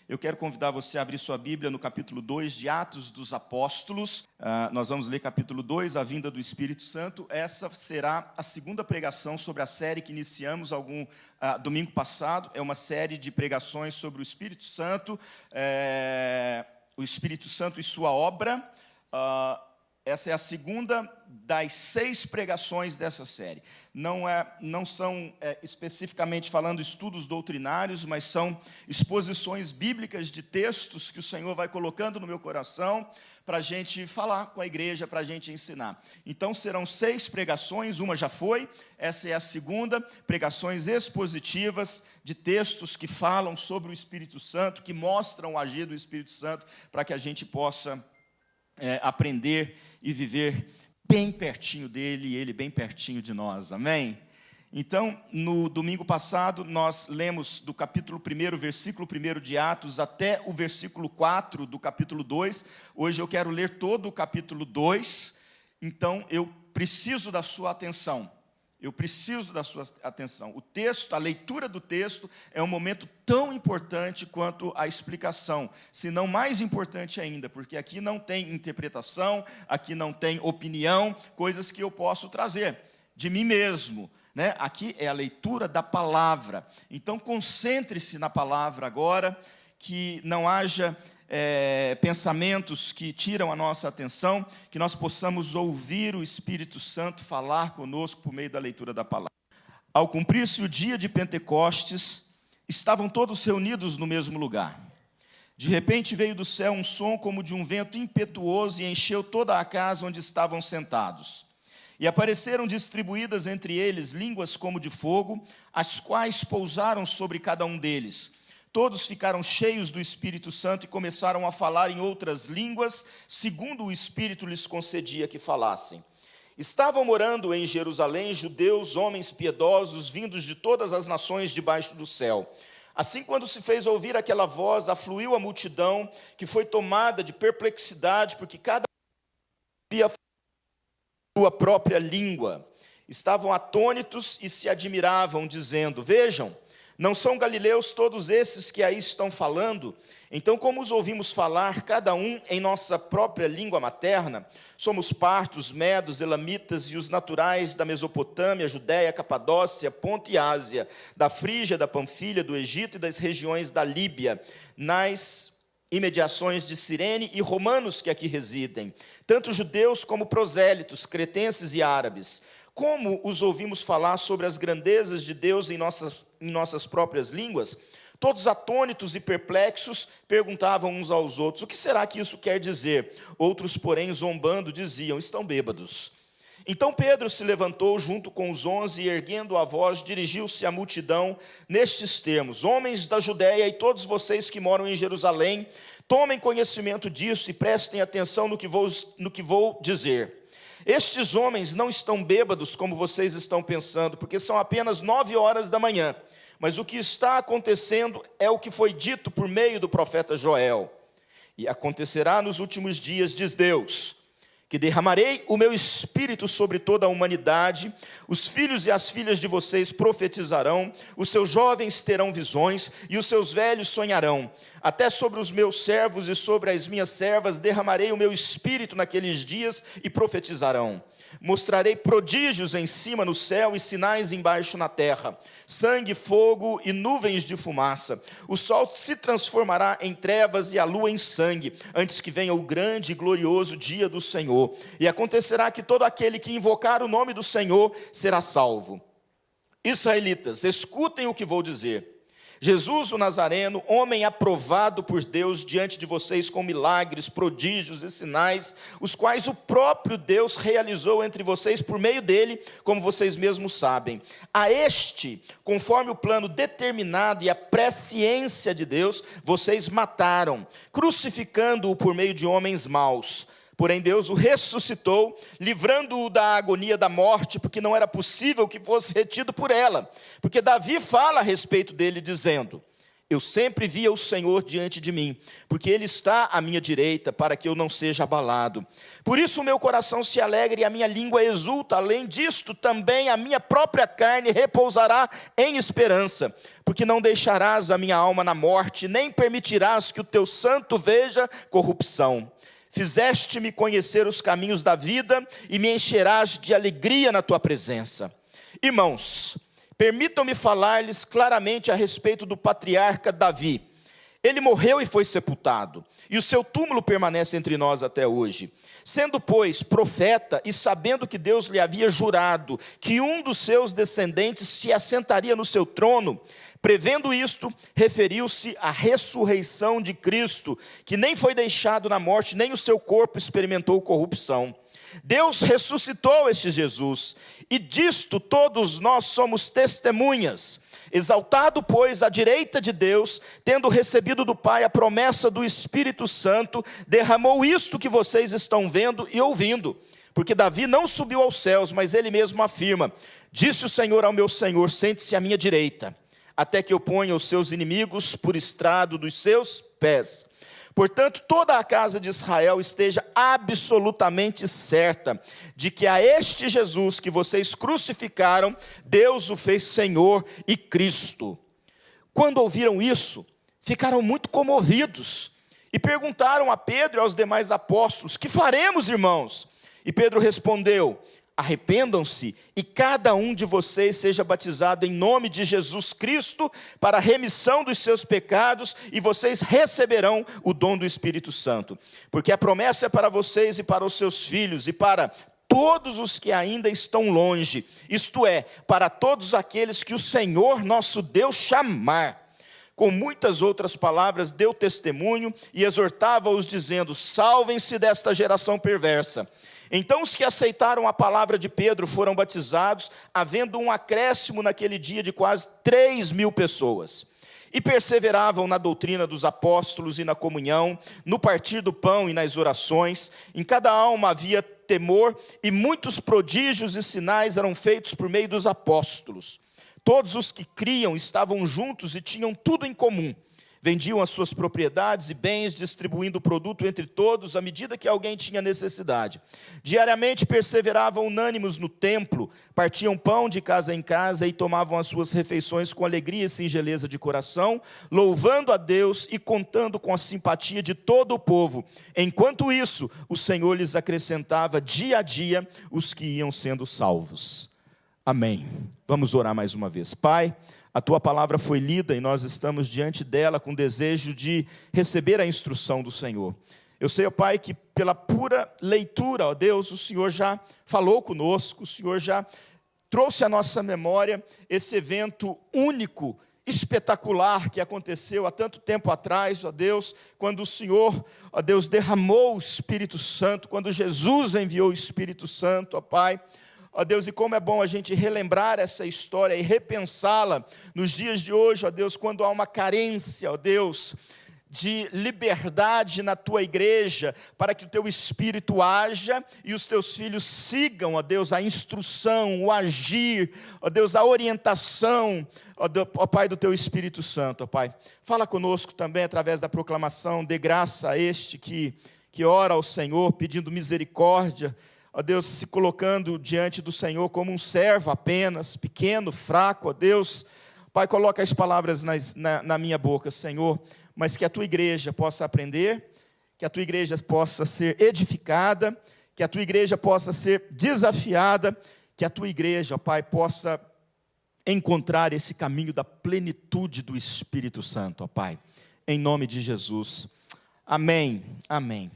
Eu quero convidar você a abrir sua Bíblia no capítulo 2 de Atos dos Apóstolos. Nós vamos ler capítulo 2, a vinda do Espírito Santo. Essa será a segunda pregação sobre a série que iniciamos domingo passado. É uma série de pregações sobre o Espírito Santo e sua obra. Essa é a segunda das 6 pregações dessa série. Não são especificamente falando estudos doutrinários, mas são exposições bíblicas de textos que o Senhor vai colocando no meu coração para a gente falar com a igreja, para a gente ensinar. Então serão 6 pregações, uma já foi, essa é a segunda, pregações expositivas de textos que falam sobre o Espírito Santo, que mostram o agir do Espírito Santo, para que a gente possa aprender e viver bem pertinho dele e ele bem pertinho de nós, amém? Então, no domingo passado, nós lemos do capítulo 1, versículo 1 de Atos, até o versículo 4 do capítulo 2. Hoje eu quero ler todo o capítulo 2, então eu preciso da sua atenção. O texto, a leitura do texto é um momento tão importante quanto a explicação, se não mais importante ainda, porque aqui não tem interpretação, aqui não tem opinião, coisas que eu posso trazer de mim mesmo, né? Aqui é a leitura da palavra. Então concentre-se na palavra agora, que não haja pensamentos que tiram a nossa atenção, que nós possamos ouvir o Espírito Santo falar conosco por meio da leitura da palavra. Ao cumprir-se o dia de Pentecostes, estavam todos reunidos no mesmo lugar. De repente veio do céu um som como de um vento impetuoso e encheu toda a casa onde estavam sentados. E apareceram distribuídas entre eles línguas como de fogo, as quais pousaram sobre cada um deles. Todos ficaram cheios do Espírito Santo e começaram a falar em outras línguas, segundo o Espírito lhes concedia que falassem. Estavam morando em Jerusalém judeus, homens piedosos, vindos de todas as nações debaixo do céu. Assim, quando se fez ouvir aquela voz, afluiu a multidão, que foi tomada de perplexidade, porque cada um via sua própria língua. Estavam atônitos e se admiravam, dizendo: vejam, não são galileus todos esses que aí estão falando? Então, como os ouvimos falar, cada um em nossa própria língua materna, somos partos, medos, elamitas e os naturais da Mesopotâmia, Judéia, Capadócia, Ponto e Ásia, da Frígia, da Panfilha, do Egito e das regiões da Líbia, nas imediações de Cirene e romanos que aqui residem, tanto judeus como prosélitos, cretenses e árabes. Como os ouvimos falar sobre as grandezas de Deus em nossas próprias línguas? Todos atônitos e perplexos perguntavam uns aos outros: o que será que isso quer dizer? Outros, porém, zombando, diziam: estão bêbados. Então Pedro se levantou junto com os 11 e, erguendo a voz, dirigiu-se à multidão nestes termos: homens da Judéia e todos vocês que moram em Jerusalém, tomem conhecimento disso e prestem atenção no que vou dizer. Estes homens não estão bêbados como vocês estão pensando, porque são apenas 9 horas da manhã. Mas o que está acontecendo é o que foi dito por meio do profeta Joel. E acontecerá nos últimos dias, diz Deus, que derramarei o meu espírito sobre toda a humanidade, os filhos e as filhas de vocês profetizarão, os seus jovens terão visões e os seus velhos sonharão. Até sobre os meus servos e sobre as minhas servas derramarei o meu espírito naqueles dias e profetizarão. Mostrarei prodígios em cima no céu e sinais embaixo na terra, sangue, fogo e nuvens de fumaça. O sol se transformará em trevas e a lua em sangue, antes que venha o grande e glorioso dia do Senhor. E acontecerá que todo aquele que invocar o nome do Senhor será salvo. Israelitas, escutem o que vou dizer. Jesus, o Nazareno, homem aprovado por Deus diante de vocês com milagres, prodígios e sinais, os quais o próprio Deus realizou entre vocês por meio dele, como vocês mesmos sabem. A este, conforme o plano determinado e a presciência de Deus, vocês mataram, crucificando-o por meio de homens maus. Porém Deus o ressuscitou, livrando-o da agonia da morte, porque não era possível que fosse retido por ela. Porque Davi fala a respeito dele, dizendo: Eu sempre via o Senhor diante de mim, porque Ele está à minha direita, para que eu não seja abalado. Por isso o meu coração se alegra e a minha língua exulta. Além disto, também a minha própria carne repousará em esperança, porque não deixarás a minha alma na morte, nem permitirás que o teu santo veja corrupção. Fizeste-me conhecer os caminhos da vida e me encherás de alegria na tua presença. Irmãos, permitam-me falar-lhes claramente a respeito do patriarca Davi. Ele morreu e foi sepultado, e o seu túmulo permanece entre nós até hoje. Sendo, pois, profeta e sabendo que Deus lhe havia jurado que um dos seus descendentes se assentaria no seu trono, prevendo isto, referiu-se à ressurreição de Cristo, que nem foi deixado na morte, nem o seu corpo experimentou corrupção. Deus ressuscitou este Jesus, e disto todos nós somos testemunhas. Exaltado, pois, à direita de Deus, tendo recebido do Pai a promessa do Espírito Santo, derramou isto que vocês estão vendo e ouvindo. Porque Davi não subiu aos céus, mas ele mesmo afirma: disse o Senhor ao meu Senhor, sente-se à minha direita, até que eu ponha os seus inimigos por estrado dos seus pés. Portanto, toda a casa de Israel esteja absolutamente certa de que a este Jesus que vocês crucificaram, Deus o fez Senhor e Cristo. Quando ouviram isso, ficaram muito comovidos e perguntaram a Pedro e aos demais apóstolos: que faremos, irmãos? E Pedro respondeu: arrependam-se e cada um de vocês seja batizado em nome de Jesus Cristo para a remissão dos seus pecados, e vocês receberão o dom do Espírito Santo. Porque a promessa é para vocês e para os seus filhos e para todos os que ainda estão longe, isto é, para todos aqueles que o Senhor nosso Deus chamar. Com muitas outras palavras deu testemunho e exortava-os dizendo: salvem-se desta geração perversa. Então os que aceitaram a palavra de Pedro foram batizados, havendo um acréscimo naquele dia de quase 3.000 pessoas. E perseveravam na doutrina dos apóstolos e na comunhão, no partir do pão e nas orações. Em cada alma havia temor, e muitos prodígios e sinais eram feitos por meio dos apóstolos. Todos os que criam estavam juntos e tinham tudo em comum. Vendiam as suas propriedades e bens, distribuindo o produto entre todos, à medida que alguém tinha necessidade. Diariamente perseveravam unânimes no templo, partiam pão de casa em casa e tomavam as suas refeições com alegria e singeleza de coração, louvando a Deus e contando com a simpatia de todo o povo. Enquanto isso, o Senhor lhes acrescentava dia a dia os que iam sendo salvos. Amém. Vamos orar mais uma vez. Pai, a Tua palavra foi lida e nós estamos diante dela com desejo de receber a instrução do Senhor. Eu sei, ó Pai, que pela pura leitura, ó Deus, o Senhor já falou conosco, o Senhor já trouxe à nossa memória esse evento único, espetacular que aconteceu há tanto tempo atrás, ó Deus, quando o Senhor, ó Deus, derramou o Espírito Santo, quando Jesus enviou o Espírito Santo, ó Pai. Ó Deus, e como é bom a gente relembrar essa história e repensá-la nos dias de hoje, ó Deus, quando há uma carência, ó Deus, de liberdade na Tua igreja, para que o Teu Espírito haja e os Teus filhos sigam, ó Deus, a instrução, o agir, ó Deus, a orientação, ó Pai, do Teu Espírito Santo, ó Pai. Fala conosco também através da proclamação, dê graça a este que ora ao Senhor, pedindo misericórdia, ó Deus, se colocando diante do Senhor como um servo apenas, pequeno, fraco, ó Deus. Pai, coloca as palavras na minha boca, Senhor, mas que a Tua igreja possa aprender, que a Tua igreja possa ser edificada, que a Tua igreja possa ser desafiada, que a Tua igreja, ó Pai, possa encontrar esse caminho da plenitude do Espírito Santo, ó Pai, em nome de Jesus. Amém, amém.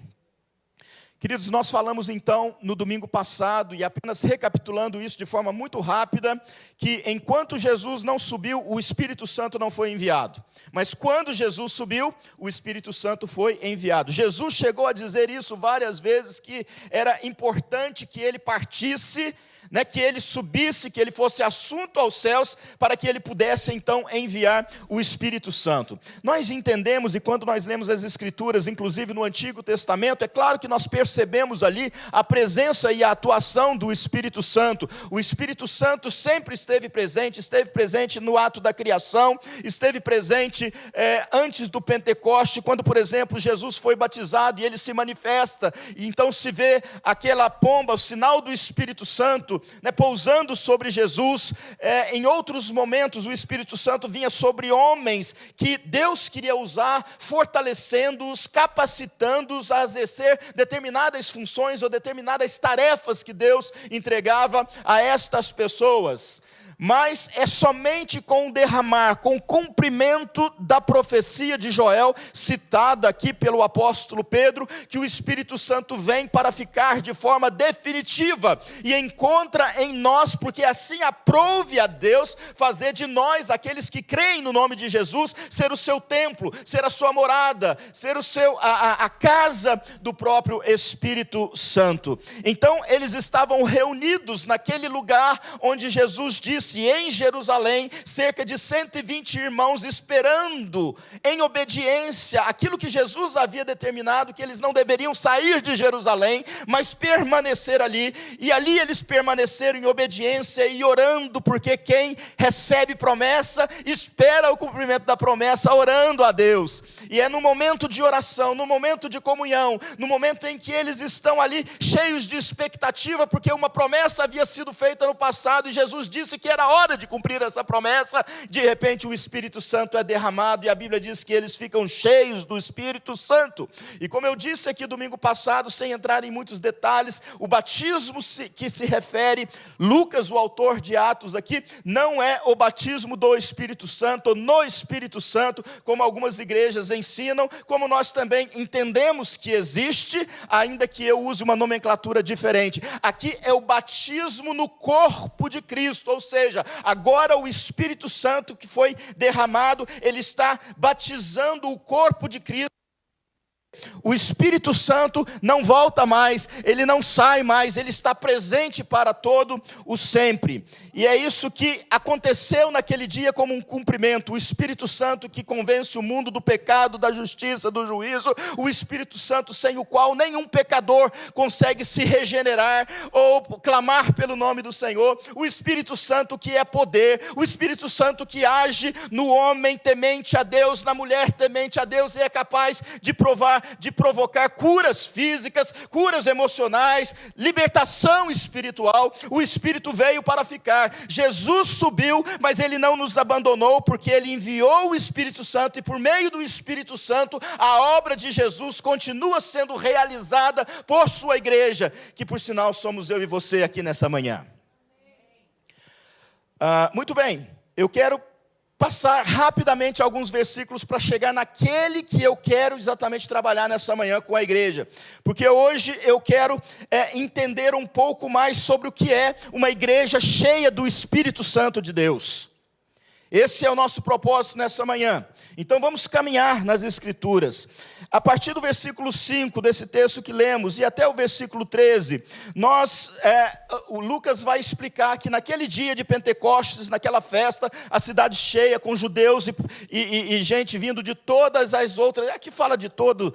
Queridos, nós falamos então no domingo passado, e apenas recapitulando isso de forma muito rápida, que enquanto Jesus não subiu, o Espírito Santo não foi enviado. Mas quando Jesus subiu, o Espírito Santo foi enviado. Jesus chegou a dizer isso várias vezes, que era importante que ele partisse né, que ele subisse, que ele fosse assunto aos céus, para que ele pudesse então enviar o Espírito Santo. Nós entendemos, e quando nós lemos as Escrituras, inclusive no Antigo Testamento, é claro que nós percebemos ali a presença e a atuação do Espírito Santo. O Espírito Santo sempre esteve presente no ato da criação, esteve presente antes do Pentecoste, quando, por exemplo, Jesus foi batizado e ele se manifesta, e então se vê aquela pomba, o sinal do Espírito Santo, né, pousando sobre Jesus. Em outros momentos, o Espírito Santo vinha sobre homens que Deus queria usar, fortalecendo-os, capacitando-os a exercer determinadas funções ou determinadas tarefas que Deus entregava a estas pessoas. Mas é somente com o derramar, com o cumprimento da profecia de Joel, citada aqui pelo apóstolo Pedro, que o Espírito Santo vem para ficar de forma definitiva e encontra em nós, porque assim aprouve a Deus fazer de nós, aqueles que creem no nome de Jesus, ser o seu templo, ser a sua morada, ser a casa do próprio Espírito Santo. Então eles estavam reunidos naquele lugar onde Jesus disse, em Jerusalém, cerca de 120 irmãos esperando, em obediência, aquilo que Jesus havia determinado, que eles não deveriam sair de Jerusalém, mas permanecer ali, e ali eles permaneceram em obediência e orando, porque quem recebe promessa, espera o cumprimento da promessa, orando a Deus. E é no momento de oração, no momento de comunhão, no momento em que eles estão ali cheios de expectativa, porque uma promessa havia sido feita no passado, e Jesus disse que era hora de cumprir essa promessa. De repente o Espírito Santo é derramado, e a Bíblia diz que eles ficam cheios do Espírito Santo. E como eu disse aqui domingo passado, sem entrar em muitos detalhes, o batismo que se refere, Lucas, o autor de Atos aqui, não é o batismo do Espírito Santo, ou no Espírito Santo, como algumas igrejas ensinam, como nós também entendemos que existe, ainda que eu use uma nomenclatura diferente. Aqui é o batismo no corpo de Cristo, ou seja, agora o Espírito Santo que foi derramado, ele está batizando o corpo de Cristo. O Espírito Santo não volta mais, ele não sai mais, ele está presente para todo o sempre. E é isso que aconteceu naquele dia como um cumprimento. O Espírito Santo que convence o mundo do pecado, da justiça, do juízo. O Espírito Santo sem o qual nenhum pecador consegue se regenerar ou clamar pelo nome do Senhor. O Espírito Santo que é poder. O Espírito Santo que age no homem temente a Deus, na mulher temente a Deus, e é capaz de provocar curas físicas, curas emocionais, libertação espiritual. O Espírito veio para ficar. Jesus subiu, mas ele não nos abandonou, porque ele enviou o Espírito Santo, e por meio do Espírito Santo, a obra de Jesus continua sendo realizada por sua igreja, que por sinal somos eu e você aqui nessa manhã. Muito bem, eu quero passar rapidamente alguns versículos para chegar naquele que eu quero exatamente trabalhar nessa manhã com a igreja, porque hoje eu quero entender um pouco mais sobre o que é uma igreja cheia do Espírito Santo de Deus. Esse é o nosso propósito nessa manhã. Então vamos caminhar nas Escrituras. A partir do versículo 5 desse texto que lemos e até o versículo 13, o Lucas vai explicar que naquele dia de Pentecostes, naquela festa, a cidade cheia com judeus e gente vindo de todas as outras, aqui fala de todo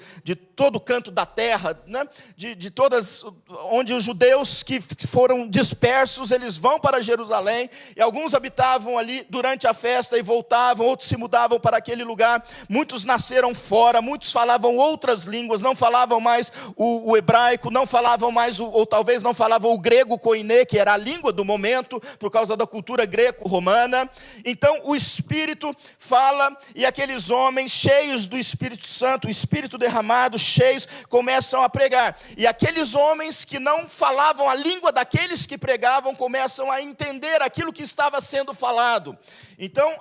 canto da terra, né? de todas, onde os judeus que foram dispersos, eles vão para Jerusalém, e alguns habitavam ali durante a festa e voltavam, outros se mudavam para aquele lugar, muitos nasceram fora, muitos falavam outras línguas, não falavam mais o hebraico, não falavam mais, ou talvez não falavam o grego koiné, que era a língua do momento, por causa da cultura greco-romana. Então o Espírito fala, e aqueles homens cheios do Espírito Santo, o Espírito derramado, cheios, começam a pregar. E aqueles homens que não falavam a língua daqueles que pregavam, começam a entender aquilo que estava sendo falado. Então,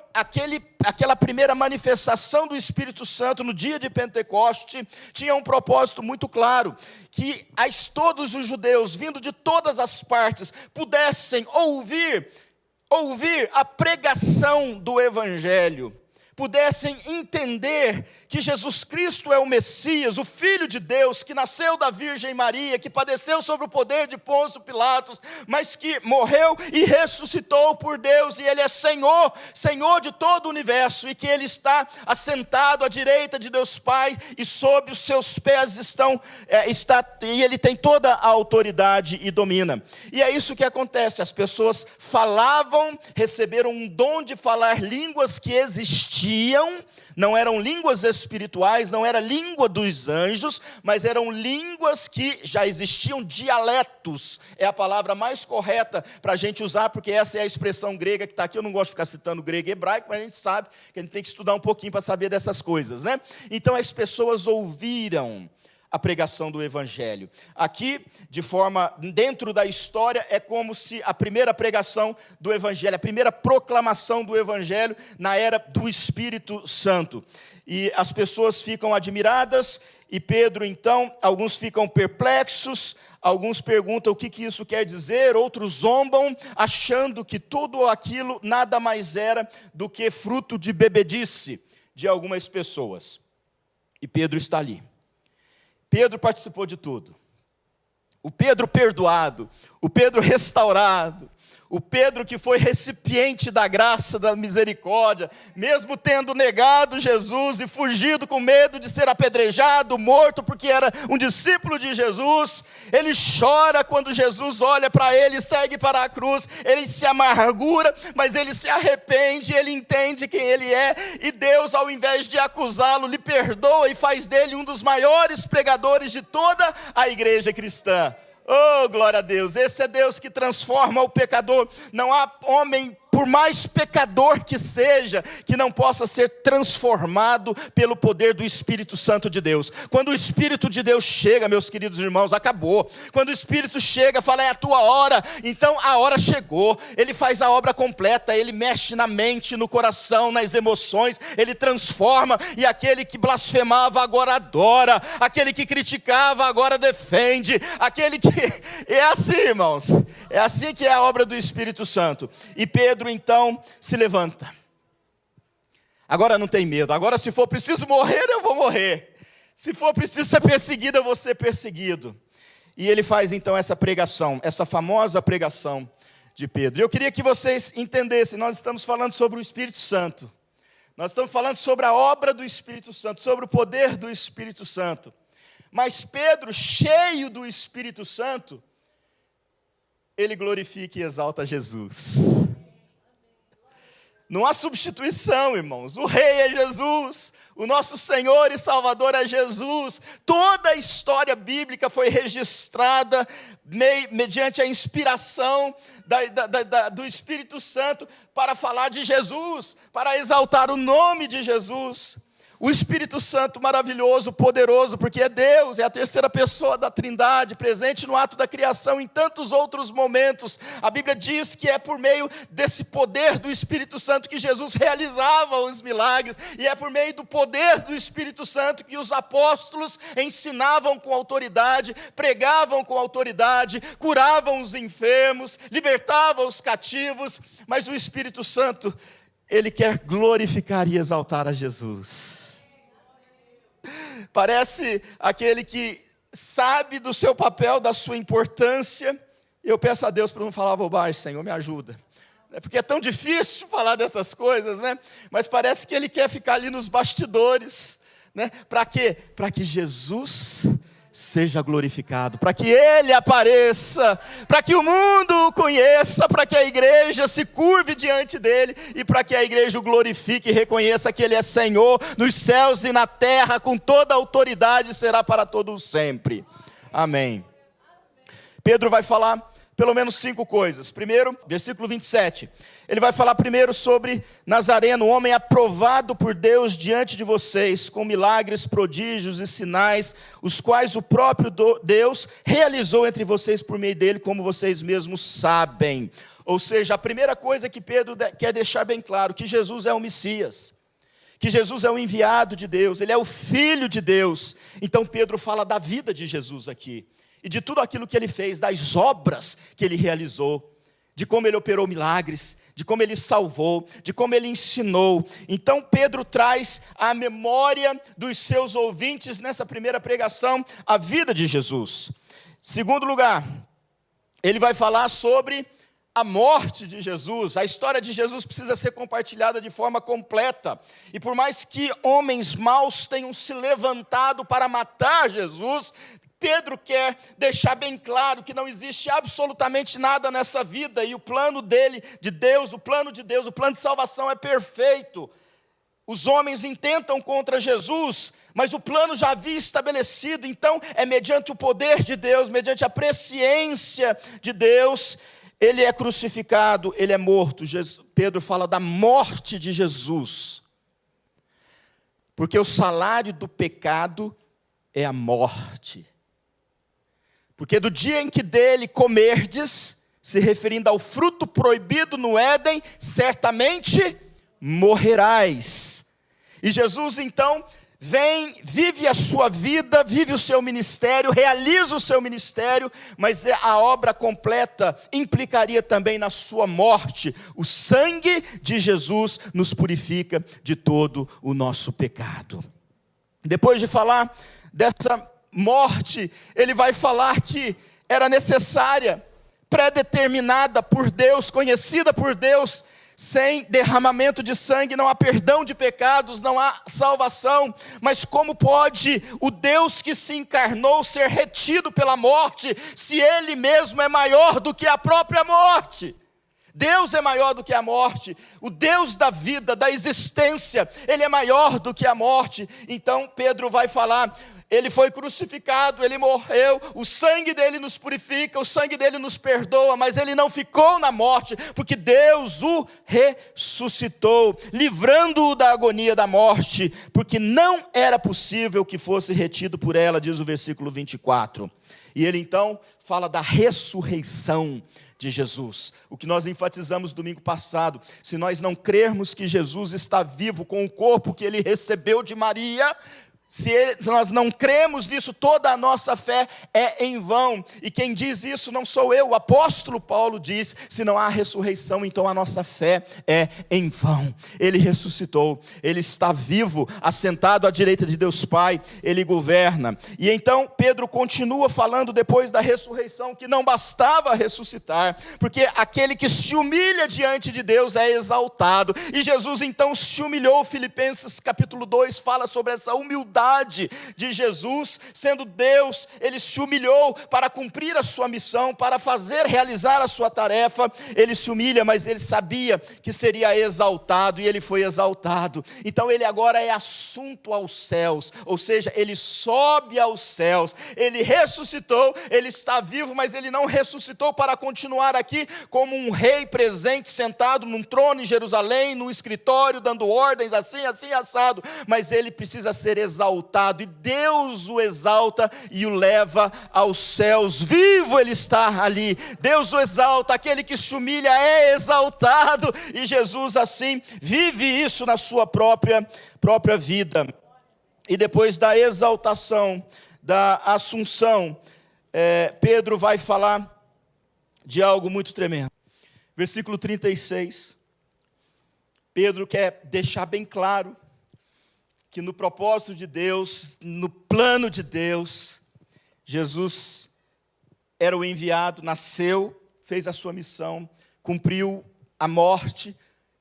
aquela primeira manifestação do Espírito Santo no dia de Pentecoste tinha um propósito muito claro, que todos os judeus, vindo de todas as partes, pudessem ouvir a pregação do Evangelho, pudessem entender que Jesus Cristo é o Messias, o Filho de Deus, que nasceu da Virgem Maria, que padeceu sob o poder de Pôncio Pilatos, mas que morreu e ressuscitou por Deus, e Ele é Senhor, Senhor de todo o universo, e que Ele está assentado à direita de Deus Pai, e sob os seus pés e Ele tem toda a autoridade e domina. E é isso que acontece, as pessoas falavam, receberam um dom de falar línguas que existiam, não eram línguas espirituais, não era língua dos anjos, mas eram línguas que já existiam, dialetos, é a palavra mais correta para a gente usar, porque essa é a expressão grega que está aqui. Eu não gosto de ficar citando grego e hebraico, mas a gente sabe que a gente tem que estudar um pouquinho para saber dessas coisas, né? Então as pessoas ouviram a pregação do Evangelho. Aqui, dentro da história, é como se a primeira pregação do Evangelho, a primeira proclamação do Evangelho na era do Espírito Santo. E as pessoas ficam admiradas, e Pedro, então, alguns ficam perplexos, alguns perguntam o que isso quer dizer, outros zombam, achando que tudo aquilo nada mais era do que fruto de bebedice de algumas pessoas. E Pedro está ali. Pedro participou de tudo. O Pedro perdoado, o Pedro restaurado, o Pedro que foi recipiente da graça, da misericórdia, mesmo tendo negado Jesus e fugido com medo de ser apedrejado, morto, porque era um discípulo de Jesus, ele chora quando Jesus olha para ele e segue para a cruz, ele se amargura, mas ele se arrepende, ele entende quem ele é, e Deus, ao invés de acusá-lo, lhe perdoa e faz dele um dos maiores pregadores de toda a igreja cristã. Oh, glória a Deus, esse é Deus que transforma o pecador. Não há homem, por mais pecador que seja, que não possa ser transformado pelo poder do Espírito Santo de Deus. Quando o Espírito de Deus chega, meus queridos irmãos, acabou. Quando o Espírito chega, fala, é a tua hora, então a hora chegou. Ele faz a obra completa, ele mexe na mente, no coração, nas emoções, ele transforma, e aquele que blasfemava agora adora, aquele que criticava agora defende, aquele que... É assim, irmãos, é assim que é a obra do Espírito Santo. E Pedro então se levanta. Agora não tem medo. Agora, se for preciso morrer, eu vou morrer. Se for preciso ser perseguido, eu vou ser perseguido. E ele faz então essa pregação, essa famosa pregação de Pedro. Eu queria que vocês entendessem, nós estamos falando sobre o Espírito Santo. Nós estamos falando sobre a obra do Espírito Santo, sobre o poder do Espírito Santo. Mas Pedro, cheio do Espírito Santo, ele glorifica e exalta Jesus. Não há substituição, irmãos. O Rei é Jesus, o nosso Senhor e Salvador é Jesus. Toda a história bíblica foi registrada mediante a inspiração do Espírito Santo para falar de Jesus, para exaltar o nome de Jesus. O Espírito Santo maravilhoso, poderoso, porque é Deus, é a terceira pessoa da Trindade, presente no ato da criação, em tantos outros momentos. A Bíblia diz que é por meio desse poder do Espírito Santo que Jesus realizava os milagres, e é por meio do poder do Espírito Santo que os apóstolos ensinavam com autoridade, pregavam com autoridade, curavam os enfermos, libertavam os cativos. Mas o Espírito Santo, ele quer glorificar e exaltar a Jesus. Parece aquele que sabe do seu papel, da sua importância. Eu peço a Deus para não falar bobagem, Senhor, me ajuda. Porque é tão difícil falar dessas coisas, né? Mas parece que ele quer ficar ali nos bastidores, né? Para quê? Para que Jesus seja glorificado, para que Ele apareça, para que o mundo o conheça, para que a igreja se curve diante dEle, e para que a igreja o glorifique e reconheça que Ele é Senhor nos céus e na terra, com toda a autoridade, será para todos sempre. Amém. Pedro vai falar pelo menos 5 coisas. Primeiro, versículo 27. Ele vai falar primeiro sobre Nazareno, homem aprovado por Deus diante de vocês, com milagres, prodígios e sinais, os quais o próprio Deus realizou entre vocês por meio dele, como vocês mesmos sabem. Ou seja, a primeira coisa que Pedro quer deixar bem claro, que Jesus é o Messias, que Jesus é o enviado de Deus, ele é o Filho de Deus. Então Pedro fala da vida de Jesus aqui, e de tudo aquilo que ele fez, das obras que ele realizou, de como ele operou milagres, de como ele salvou, de como ele ensinou. Então Pedro traz à memória dos seus ouvintes nessa primeira pregação a vida de Jesus. Segundo lugar, ele vai falar sobre a morte de Jesus. A história de Jesus precisa ser compartilhada de forma completa. E por mais que homens maus tenham se levantado para matar Jesus, Pedro quer deixar bem claro que não existe absolutamente nada nessa vida, e o plano dele, de Deus, o plano de Deus, o plano de salvação é perfeito. Os homens intentam contra Jesus, mas o plano já havia estabelecido. Então é mediante o poder de Deus, mediante a presciência de Deus, ele é crucificado, ele é morto. Pedro fala da morte de Jesus, porque o salário do pecado é a morte. Porque do dia em que dele comerdes, se referindo ao fruto proibido no Éden, certamente morrerás. E Jesus então vem, vive a sua vida, vive o seu ministério, realiza o seu ministério, mas a obra completa implicaria também na sua morte. O sangue de Jesus nos purifica de todo o nosso pecado. Depois de falar dessa morte, ele vai falar que era necessária, predeterminada por Deus, conhecida por Deus. Sem derramamento de sangue não há perdão de pecados, não há salvação. Mas como pode o Deus que se encarnou ser retido pela morte, se Ele mesmo é maior do que a própria morte? Deus é maior do que a morte, o Deus da vida, da existência, Ele é maior do que a morte. Então Pedro vai falar: ele foi crucificado, ele morreu, o sangue dele nos purifica, o sangue dele nos perdoa, mas ele não ficou na morte, porque Deus o ressuscitou, livrando-o da agonia da morte, porque não era possível que fosse retido por ela, diz o versículo 24. E ele então fala da ressurreição de Jesus. O que nós enfatizamos domingo passado: se nós não crermos que Jesus está vivo com o corpo que ele recebeu de Maria, se nós não cremos nisso, toda a nossa fé é em vão. E quem diz isso não sou eu, o apóstolo Paulo diz: se não há ressurreição, então a nossa fé é em vão. Ele ressuscitou, ele está vivo, assentado à direita de Deus Pai, ele governa. E então Pedro continua falando depois da ressurreição, que não bastava ressuscitar, porque aquele que se humilha diante de Deus é exaltado. E Jesus então se humilhou. Filipenses capítulo 2 fala sobre essa humildade de Jesus. Sendo Deus, ele se humilhou para cumprir a sua missão, para realizar a sua tarefa. Ele se humilha, mas ele sabia que seria exaltado, e ele foi exaltado. Então ele agora é assunto aos céus, ou seja, ele sobe aos céus. Ele ressuscitou, ele está vivo, mas ele não ressuscitou para continuar aqui como um rei presente, sentado num trono em Jerusalém, num escritório, dando ordens assim, assado, mas ele precisa ser exaltado, e Deus o exalta e o leva aos céus. Vivo ele está ali, Deus o exalta, aquele que se humilha é exaltado, e Jesus assim vive isso na sua própria vida. E depois da exaltação, da assunção, Pedro vai falar de algo muito tremendo. Versículo 36, Pedro quer deixar bem claro que no propósito de Deus, no plano de Deus, Jesus era o enviado, nasceu, fez a sua missão, cumpriu a morte,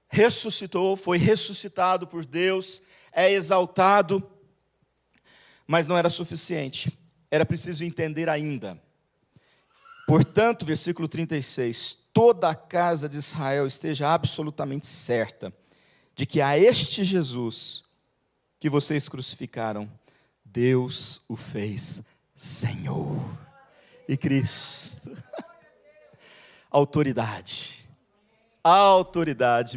ressuscitou, foi ressuscitado por Deus, é exaltado, mas não era suficiente, era preciso entender ainda. Portanto, versículo 36, toda a casa de Israel esteja absolutamente certa de que a este Jesus que vocês crucificaram, Deus o fez Senhor e Cristo. Autoridade.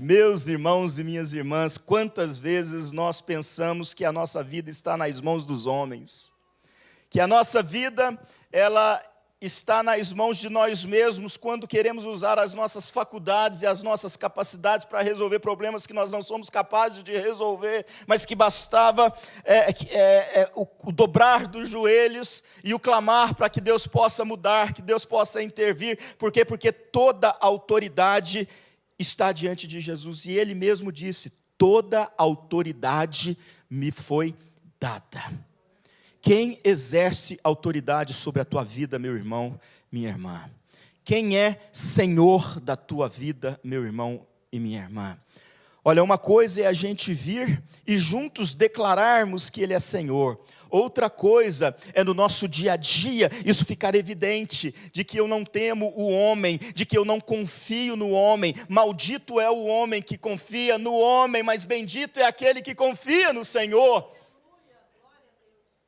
Meus irmãos e minhas irmãs, quantas vezes nós pensamos que a nossa vida está nas mãos dos homens, que a nossa vida, ela está nas mãos de nós mesmos, quando queremos usar as nossas faculdades e as nossas capacidades para resolver problemas que nós não somos capazes de resolver, mas que bastava o dobrar dos joelhos e o clamar para que Deus possa mudar, que Deus possa intervir. Por quê? Porque toda autoridade está diante de Jesus, e ele mesmo disse: toda autoridade me foi dada. Quem exerce autoridade sobre a tua vida, meu irmão, minha irmã? Quem é Senhor da tua vida, meu irmão e minha irmã? Olha, uma coisa é a gente vir e juntos declararmos que Ele é Senhor. Outra coisa é no nosso dia a dia isso ficar evidente, de que eu não temo o homem, de que eu não confio no homem. Maldito é o homem que confia no homem, mas bendito é aquele que confia no Senhor.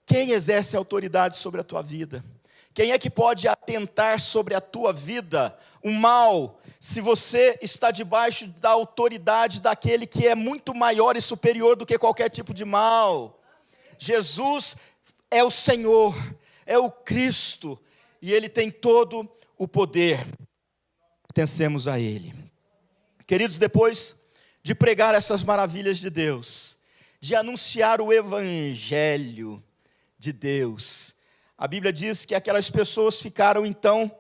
Quem exerce autoridade sobre a tua vida? Quem é que pode atentar sobre a tua vida o mal, se você está debaixo da autoridade daquele que é muito maior e superior do que qualquer tipo de mal? Jesus é o Senhor, é o Cristo, e Ele tem todo o poder. Pertencemos a Ele. Queridos, depois de pregar essas maravilhas de Deus, de anunciar o Evangelho de Deus, a Bíblia diz que aquelas pessoas ficaram então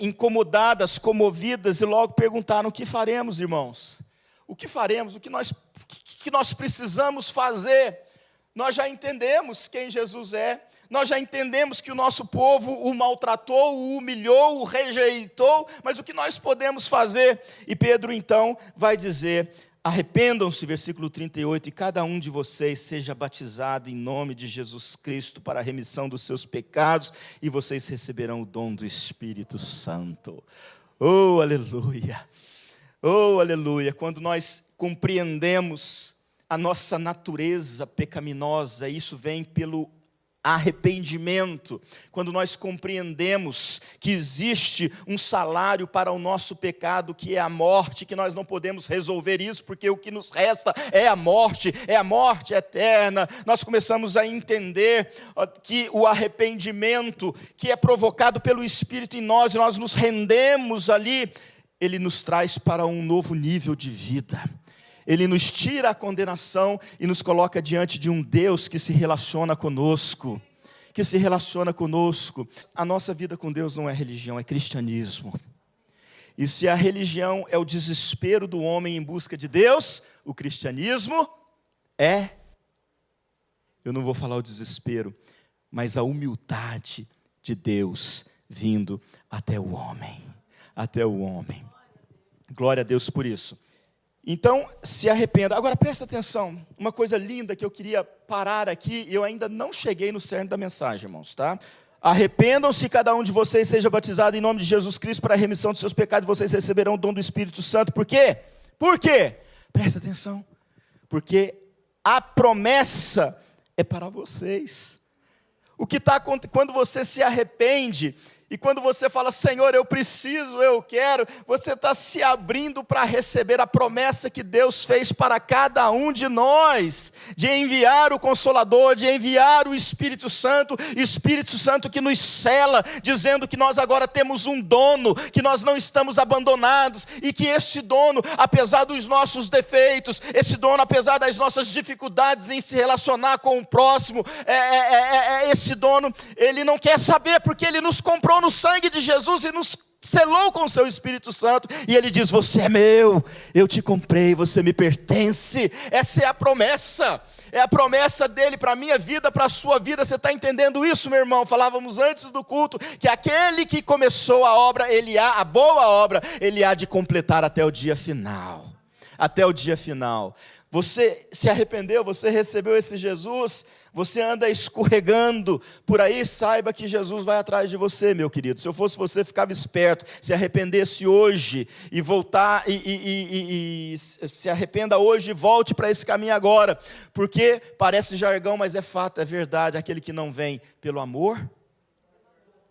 incomodadas, comovidas, e logo perguntaram: o que faremos, irmãos? O que faremos? O que nós precisamos fazer? Nós já entendemos quem Jesus é, nós já entendemos que o nosso povo o maltratou, o humilhou, o rejeitou, mas o que nós podemos fazer? E Pedro então vai dizer: arrependam-se, versículo 38, e cada um de vocês seja batizado em nome de Jesus Cristo para a remissão dos seus pecados, e vocês receberão o dom do Espírito Santo. Oh, aleluia! Oh, aleluia! Quando nós compreendemos a nossa natureza pecaminosa, isso vem pelo arrependimento. Quando nós compreendemos que existe um salário para o nosso pecado, que é a morte, que nós não podemos resolver isso, porque o que nos resta é a morte eterna. Nós começamos a entender que o arrependimento, que é provocado pelo Espírito em nós, e nós nos rendemos ali, ele nos traz para um novo nível de vida. Ele nos tira a condenação e nos coloca diante de um Deus que se relaciona conosco. A nossa vida com Deus não é religião, é cristianismo. E se a religião é o desespero do homem em busca de Deus, o cristianismo eu não vou falar o desespero, mas a humildade de Deus vindo até o homem. Glória a Deus por isso. Então, se arrependa. Agora, presta atenção, uma coisa linda que eu queria parar aqui, e eu ainda não cheguei no cerne da mensagem, irmãos, tá? Arrependam-se, cada um de vocês seja batizado em nome de Jesus Cristo para a remissão dos seus pecados, vocês receberão o dom do Espírito Santo. Por quê? Por quê? Presta atenção. Porque a promessa é para vocês. O que está acontecendo quando você se arrepende? E quando você fala: Senhor, eu preciso, eu quero, você está se abrindo para receber a promessa que Deus fez para cada um de nós, de enviar o Consolador, de enviar o Espírito Santo que nos sela, dizendo que nós agora temos um dono, que nós não estamos abandonados, e que este dono, apesar dos nossos defeitos, esse dono, apesar das nossas dificuldades em se relacionar com o próximo, esse dono, ele não quer saber, porque ele nos comprou no sangue de Jesus e nos selou com o seu Espírito Santo, e ele diz: você é meu, eu te comprei, você me pertence. Essa é a promessa dele para a minha vida, para a sua vida. Você está entendendo isso, meu irmão? Falávamos antes do culto, que aquele que começou a obra, a boa obra, ele há de completar até o dia final. Você se arrependeu, você recebeu esse Jesus, você anda escorregando por aí, saiba que Jesus vai atrás de você, meu querido. Se eu fosse você, ficava esperto, se arrependesse hoje e voltar, e se arrependa hoje e volte para esse caminho agora, porque parece jargão, mas é fato, é verdade. Aquele que não vem pelo amor,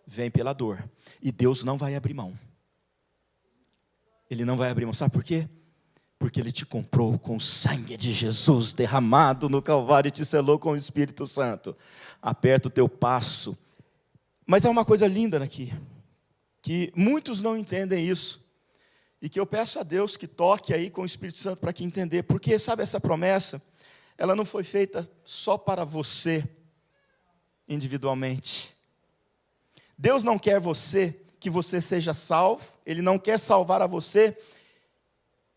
vem pela dor, e Deus não vai abrir mão. Ele não vai abrir mão, sabe por quê? Porque Ele te comprou com o sangue de Jesus derramado no Calvário e te selou com o Espírito Santo. Aperta o teu passo. Mas é uma coisa linda aqui, que muitos não entendem isso, e que eu peço a Deus que toque aí com o Espírito Santo para que entender. Porque, sabe, essa promessa, ela não foi feita só para você, individualmente. Deus não quer que você seja salvo, Ele não quer salvar a você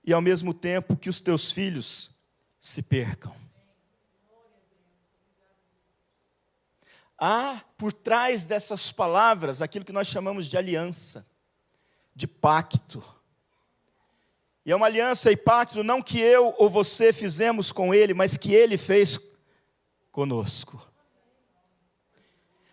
e ao mesmo tempo que os teus filhos se percam. Há por trás dessas palavras aquilo que nós chamamos de aliança, de pacto. E é uma aliança e pacto não que eu ou você fizemos com Ele, mas que Ele fez conosco.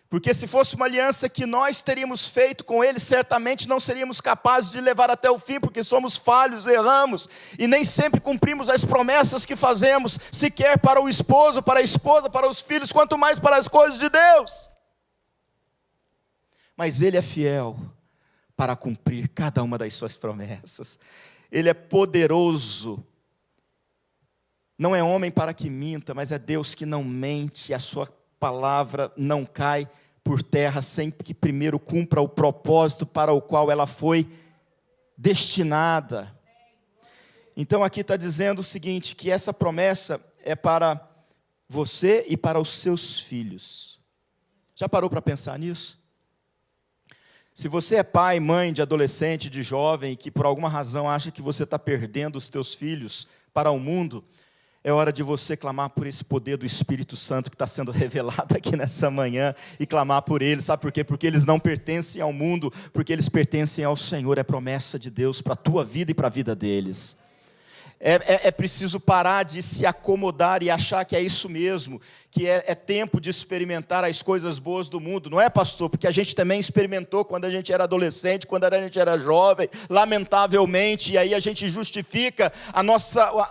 Porque se fosse uma aliança que nós teríamos feito com Ele, certamente não seríamos capazes de levar até o fim, porque somos falhos, erramos, e nem sempre cumprimos as promessas que fazemos, sequer para o esposo, para a esposa, para os filhos, quanto mais para as coisas de Deus. Mas Ele é fiel para cumprir cada uma das suas promessas. Ele é poderoso. Não é homem para que minta, mas é Deus que não mente, e a sua palavra não cai por terra sem que primeiro cumpra o propósito para o qual ela foi destinada. Então aqui está dizendo o seguinte, que essa promessa é para você e para os seus filhos. Já parou para pensar nisso? Se você é pai, mãe de adolescente, de jovem, e que por alguma razão acha que você está perdendo os teus filhos para o mundo, é hora de você clamar por esse poder do Espírito Santo que está sendo revelado aqui nessa manhã, e clamar por eles, sabe por quê? Porque eles não pertencem ao mundo, porque eles pertencem ao Senhor, é promessa de Deus para a tua vida e para a vida deles. É preciso parar de se acomodar e achar que é isso mesmo, que é tempo de experimentar as coisas boas do mundo. Não é, pastor? Porque a gente também experimentou quando a gente era adolescente, quando a gente era jovem, lamentavelmente, e aí a gente justifica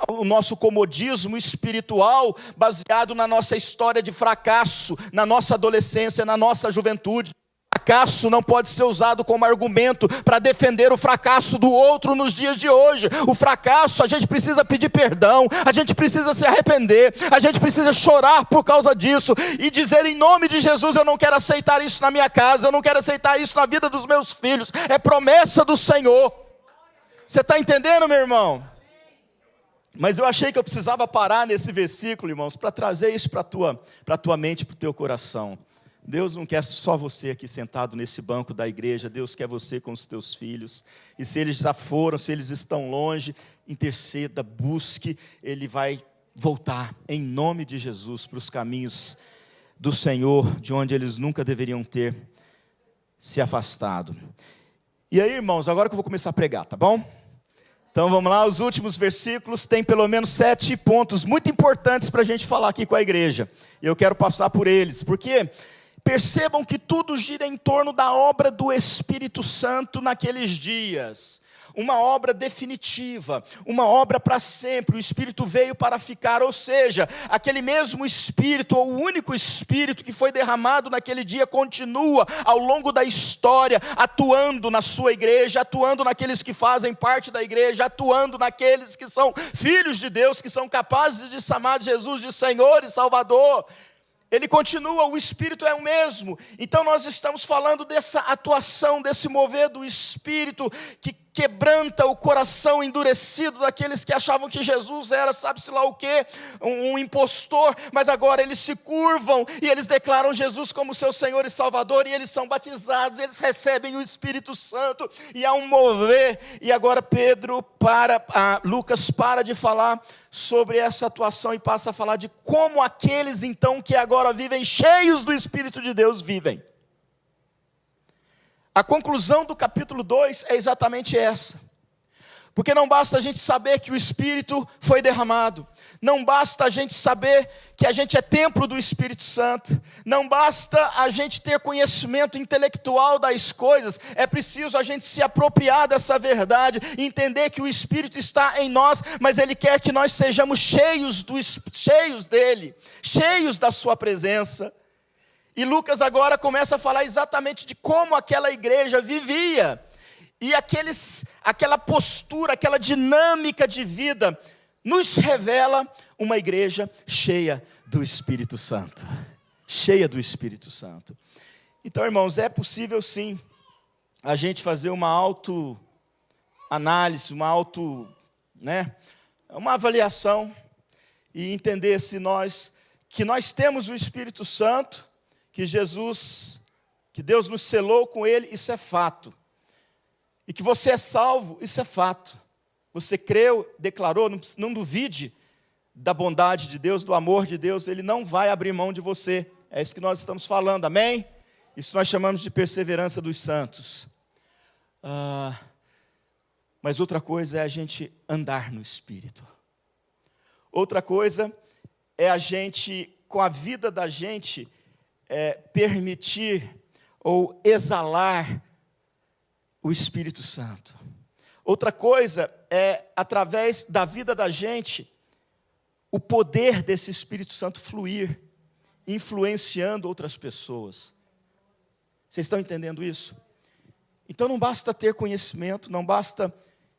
o nosso comodismo espiritual baseado na nossa história de fracasso, na nossa adolescência, na nossa juventude. Fracasso não pode ser usado como argumento para defender o fracasso do outro nos dias de hoje. O fracasso, a gente precisa pedir perdão, a gente precisa se arrepender, a gente precisa chorar por causa disso e dizer em nome de Jesus, eu não quero aceitar isso na minha casa, eu não quero aceitar isso na vida dos meus filhos, é promessa do Senhor. Você está entendendo, meu irmão? Mas eu achei que eu precisava parar nesse versículo, irmãos, para trazer isso para a tua mente, para o teu coração. Deus não quer só você aqui sentado nesse banco da igreja, Deus quer você com os teus filhos, e se eles já foram, se eles estão longe, interceda, busque, Ele vai voltar, em nome de Jesus, para os caminhos do Senhor, de onde eles nunca deveriam ter se afastado. E aí, irmãos, agora que eu vou começar a pregar, tá bom? Então vamos lá, os últimos versículos tem pelo menos 7 pontos muito importantes para a gente falar aqui com a igreja, e eu quero passar por eles, porque percebam que tudo gira em torno da obra do Espírito Santo naqueles dias. Uma obra definitiva, uma obra para sempre. O Espírito veio para ficar, ou seja, aquele mesmo Espírito, ou o único Espírito que foi derramado naquele dia, continua ao longo da história, atuando na sua igreja, atuando naqueles que fazem parte da igreja, atuando naqueles que são filhos de Deus, que são capazes de chamar Jesus de Senhor e Salvador. Ele continua, o Espírito é o mesmo. Então nós estamos falando dessa atuação, desse mover do Espírito que quebranta o coração endurecido daqueles que achavam que Jesus era, sabe-se lá o quê, um impostor, mas agora eles se curvam e eles declaram Jesus como seu Senhor e Salvador, e eles são batizados, eles recebem o Espírito Santo, e há um mover. E agora Lucas para de falar sobre essa atuação e passa a falar de como aqueles então que agora vivem cheios do Espírito de Deus vivem. A conclusão do capítulo 2 é exatamente essa. Porque não basta a gente saber que o Espírito foi derramado. Não basta a gente saber que a gente é templo do Espírito Santo. Não basta a gente ter conhecimento intelectual das coisas. É preciso a gente se apropriar dessa verdade, entender que o Espírito está em nós, mas Ele quer que nós sejamos cheios dEle, cheios da sua presença. E Lucas agora começa a falar exatamente de como aquela igreja vivia. E aquela postura, aquela dinâmica de vida, nos revela uma igreja cheia do Espírito Santo. Cheia do Espírito Santo. Então, irmãos, é possível sim a gente fazer uma autoanálise, uma avaliação e entender que nós temos o Espírito Santo, que Deus nos selou com Ele, isso é fato. E que você é salvo, isso é fato. você creu, declarou, não duvide da bondade de Deus, do amor de Deus, Ele não vai abrir mão de você. É isso que nós estamos falando, amém? Isso nós chamamos de perseverança dos santos. Mas outra coisa é a gente andar no Espírito. Outra coisa é a gente, com a vida da gente, permitir ou exalar o Espírito Santo. Outra coisa é, através da vida da gente, o poder desse Espírito Santo fluir, influenciando outras pessoas. Vocês estão entendendo isso? Então não basta ter conhecimento, não basta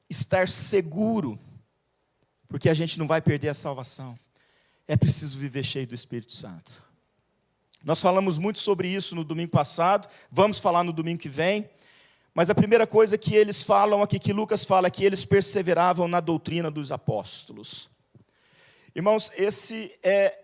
estar seguro, porque a gente não vai perder a salvação. É preciso viver cheio do Espírito Santo. Nós falamos muito sobre isso no domingo passado, vamos falar no domingo que vem, mas a primeira coisa que eles falam aqui, que Lucas fala, é que eles perseveravam na doutrina dos apóstolos. Irmãos,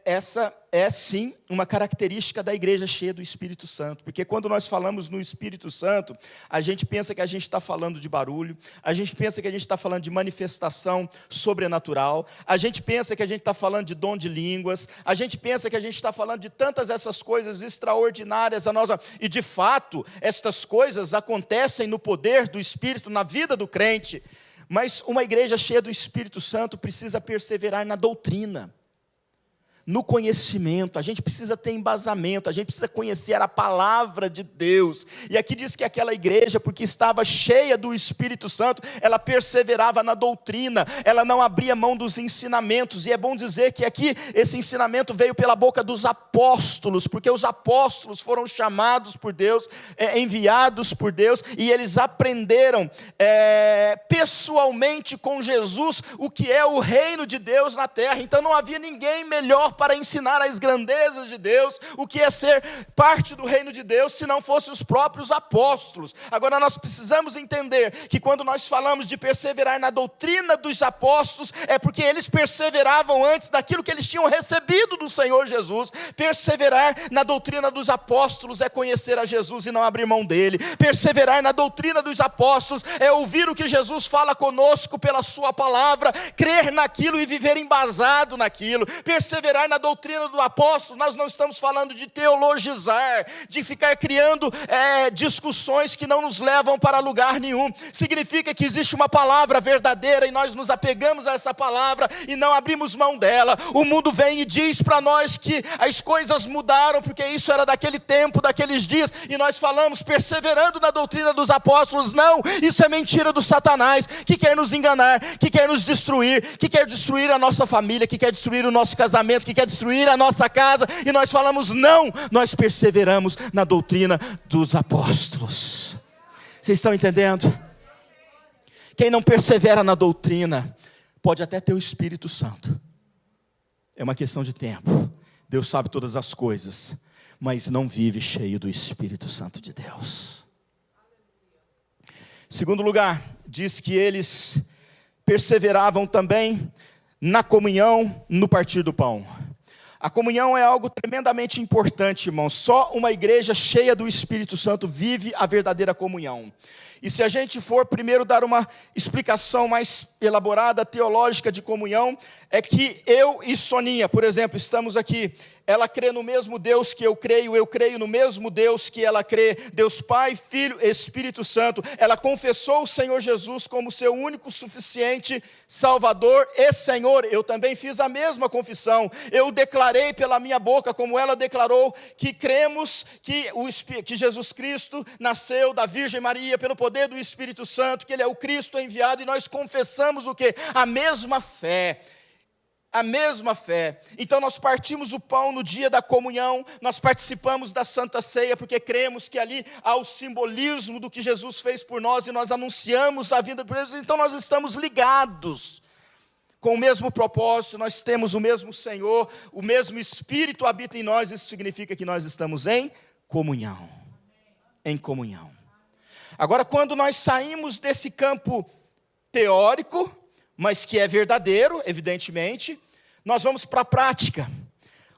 essa é sim uma característica da igreja cheia do Espírito Santo, porque quando nós falamos no Espírito Santo, a gente pensa que a gente está falando de barulho, a gente pensa que a gente está falando de manifestação sobrenatural, a gente pensa que a gente está falando de dom de línguas, a gente pensa que a gente está falando de tantas essas coisas extraordinárias, e de fato, estas coisas acontecem no poder do Espírito, na vida do crente. Mas uma igreja cheia do Espírito Santo precisa perseverar na doutrina, no conhecimento. A gente precisa ter embasamento, a gente precisa conhecer a palavra de Deus. E aqui diz que aquela igreja, porque estava cheia do Espírito Santo, ela perseverava na doutrina, ela não abria mão dos ensinamentos. E é bom dizer que aqui esse ensinamento veio pela boca dos apóstolos, porque os apóstolos foram chamados por Deus, enviados por Deus, e eles aprenderam pessoalmente com Jesus o que é o reino de Deus na terra. Então não havia ninguém melhor para ensinar as grandezas de Deus, o que é ser parte do reino de Deus, se não fossem os próprios apóstolos. Agora nós precisamos entender que quando nós falamos de perseverar na doutrina dos apóstolos, é porque eles perseveravam antes daquilo que eles tinham recebido do Senhor Jesus. Perseverar na doutrina dos apóstolos é conhecer a Jesus e não abrir mão dele. Perseverar na doutrina dos apóstolos é ouvir o que Jesus fala conosco pela sua palavra, crer naquilo e viver embasado naquilo. Perseverar na doutrina do apóstolo, nós não estamos falando de teologizar, de ficar criando discussões que não nos levam para lugar nenhum. Significa que existe uma palavra verdadeira e nós nos apegamos a essa palavra e não abrimos mão dela. O mundo vem e diz para nós que as coisas mudaram, porque isso era daquele tempo, daqueles dias, e nós falamos perseverando na doutrina dos apóstolos. Não, isso é mentira do Satanás, que quer nos enganar, que quer nos destruir, que quer destruir a nossa família, que quer destruir o nosso casamento, que quer destruir a nossa casa, e nós falamos não, nós perseveramos na doutrina dos apóstolos. Vocês estão entendendo? Quem não persevera na doutrina, pode até ter o Espírito Santo, é uma questão de tempo, Deus sabe todas as coisas, mas não vive cheio do Espírito Santo de Deus. Segundo lugar, diz que eles perseveravam também na comunhão, no partir do pão. A comunhão é algo tremendamente importante, irmãos. Só uma igreja cheia do Espírito Santo vive a verdadeira comunhão. E se a gente for primeiro dar uma explicação mais elaborada, teológica de comunhão, é que eu e Soninha, por exemplo, estamos aqui, ela crê no mesmo Deus que eu creio no mesmo Deus que ela crê, Deus Pai, Filho, Espírito Santo. Ela confessou o Senhor Jesus como seu único, suficiente Salvador e Senhor. Eu também fiz a mesma confissão. Eu declarei pela minha boca, como ela declarou, que cremos que Jesus Cristo nasceu da Virgem Maria pelo poder do Espírito Santo, que Ele é o Cristo enviado, e nós confessamos o quê? A mesma fé. A mesma fé. Então nós partimos o pão no dia da comunhão, nós participamos da Santa Ceia, porque cremos que ali há o simbolismo do que Jesus fez por nós, e nós anunciamos a vida por Jesus. Então nós estamos ligados com o mesmo propósito, nós temos o mesmo Senhor, o mesmo Espírito habita em nós. Isso significa que nós estamos em comunhão. Em comunhão. Agora, quando nós saímos desse campo teórico, mas que é verdadeiro, evidentemente, nós vamos para a prática.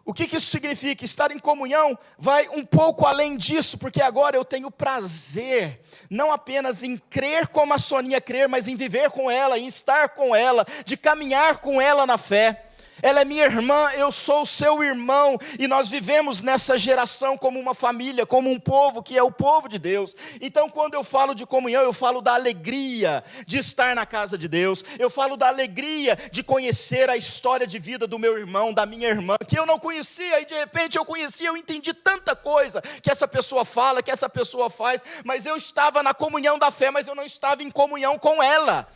O que isso significa? Estar em comunhão vai um pouco além disso, porque agora eu tenho prazer, não apenas em crer como a Soninha crer, mas em viver com ela, em estar com ela, de caminhar com ela na fé. Ela é minha irmã, eu sou o seu irmão, e nós vivemos nessa geração como uma família, como um povo que é o povo de Deus. Então, quando eu falo de comunhão, eu falo da alegria de estar na casa de Deus, eu falo da alegria de conhecer a história de vida do meu irmão, da minha irmã, que eu não conhecia, e de repente eu conhecia, eu entendi tanta coisa que essa pessoa fala, que essa pessoa faz, mas eu estava na comunhão da fé, mas eu não estava em comunhão com ela.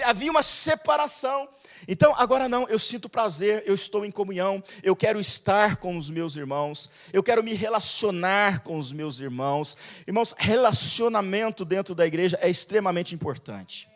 Havia uma separação. Então, agora não, eu sinto prazer, eu estou em comunhão, eu quero estar com os meus irmãos, eu quero me relacionar com os meus irmãos. Irmãos, relacionamento dentro da igreja é extremamente importante.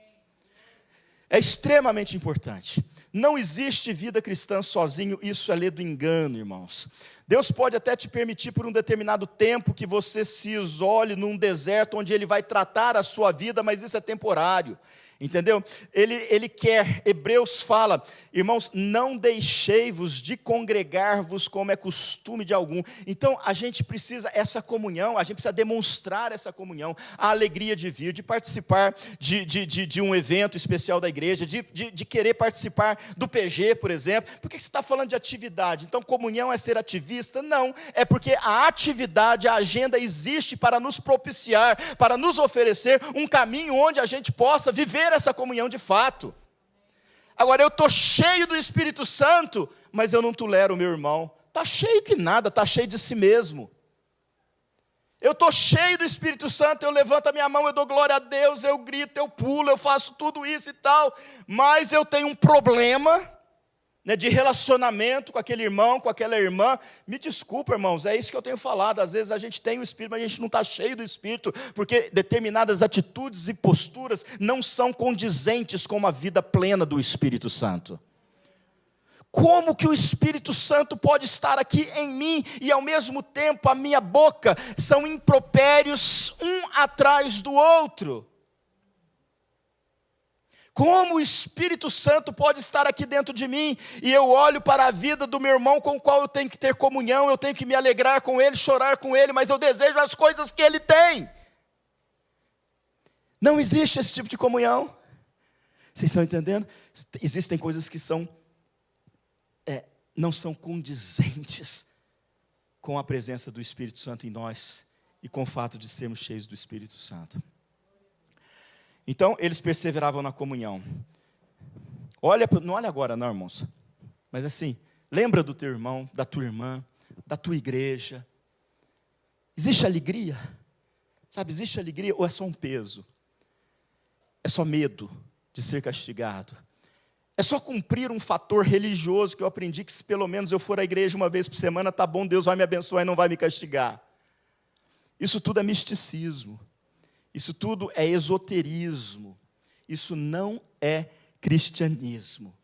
É extremamente importante. Não existe vida cristã sozinho, isso é lei do engano, irmãos. Deus pode até te permitir por um determinado tempo que você se isole num deserto onde Ele vai tratar a sua vida, mas isso é temporário. Entendeu? Ele quer, Hebreus fala, irmãos, não deixei-vos de congregar-vos como é costume de algum. Então a gente precisa essa comunhão, a gente precisa demonstrar essa comunhão, a alegria de vir, de participar de um evento especial da igreja, de querer participar do PG, por exemplo. Por que você está falando de atividade? Então comunhão é ser ativista? Não, é porque a atividade, a agenda existe para nos propiciar, para nos oferecer um caminho onde a gente possa viver essa comunhão de fato. Agora eu estou cheio do Espírito Santo, mas eu não tolero o meu irmão. Está cheio que nada, está cheio de si mesmo. Eu estou cheio do Espírito Santo, eu levanto a minha mão, eu dou glória a Deus, eu grito, eu pulo, eu faço tudo isso e tal, mas eu tenho um problema, né, de relacionamento com aquele irmão, com aquela irmã. Me desculpa, irmãos, é isso que eu tenho falado. Às vezes a gente tem o Espírito, mas a gente não está cheio do Espírito, porque determinadas atitudes e posturas não são condizentes com uma vida plena do Espírito Santo. Como que o Espírito Santo pode estar aqui em mim e ao mesmo tempo a minha boca são impropérios um atrás do outro? Como o Espírito Santo pode estar aqui dentro de mim e eu olho para a vida do meu irmão com o qual eu tenho que ter comunhão, eu tenho que me alegrar com ele, chorar com ele, mas eu desejo as coisas que ele tem. Não existe esse tipo de comunhão. Vocês estão entendendo? Existem coisas que não são condizentes com a presença do Espírito Santo em nós e com o fato de sermos cheios do Espírito Santo. Então, eles perseveravam na comunhão. Não olha agora não, irmãos. Mas assim, lembra do teu irmão, da tua irmã, da tua igreja. Existe alegria? Sabe, existe alegria ou é só um peso? É só medo de ser castigado? É só cumprir um fator religioso que eu aprendi que se pelo menos eu for à igreja uma vez por semana, tá bom, Deus vai me abençoar e não vai me castigar. Isso tudo é misticismo. Isso tudo é esoterismo, isso não é cristianismo.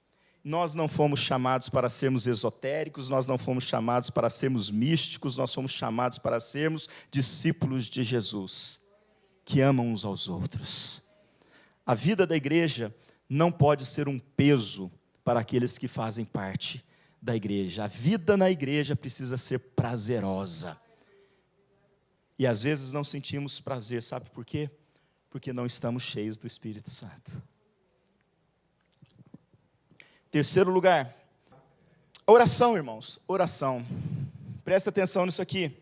Nós não fomos chamados para sermos esotéricos, nós não fomos chamados para sermos místicos, nós fomos chamados para sermos discípulos de Jesus, que amam uns aos outros. A vida da igreja não pode ser um peso para aqueles que fazem parte da igreja. A vida na igreja precisa ser prazerosa. E às vezes não sentimos prazer, sabe por quê? Porque não estamos cheios do Espírito Santo. Terceiro lugar, oração, irmãos, oração. Presta atenção nisso aqui.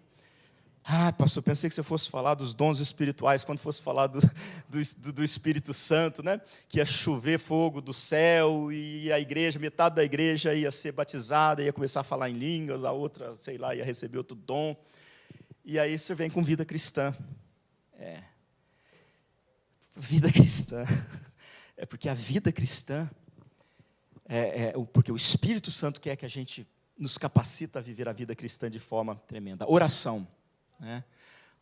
Pastor, pensei que você fosse falar dos dons espirituais, quando fosse falar do Espírito Santo, né? Que ia chover fogo do céu, e a igreja, metade da igreja ia ser batizada, ia começar a falar em línguas, a outra, sei lá, ia receber outro dom. E aí você vem com vida cristã. Vida cristã. É porque a vida cristã, porque o Espírito Santo quer que a gente nos capacita a viver a vida cristã de forma tremenda. Oração. Né?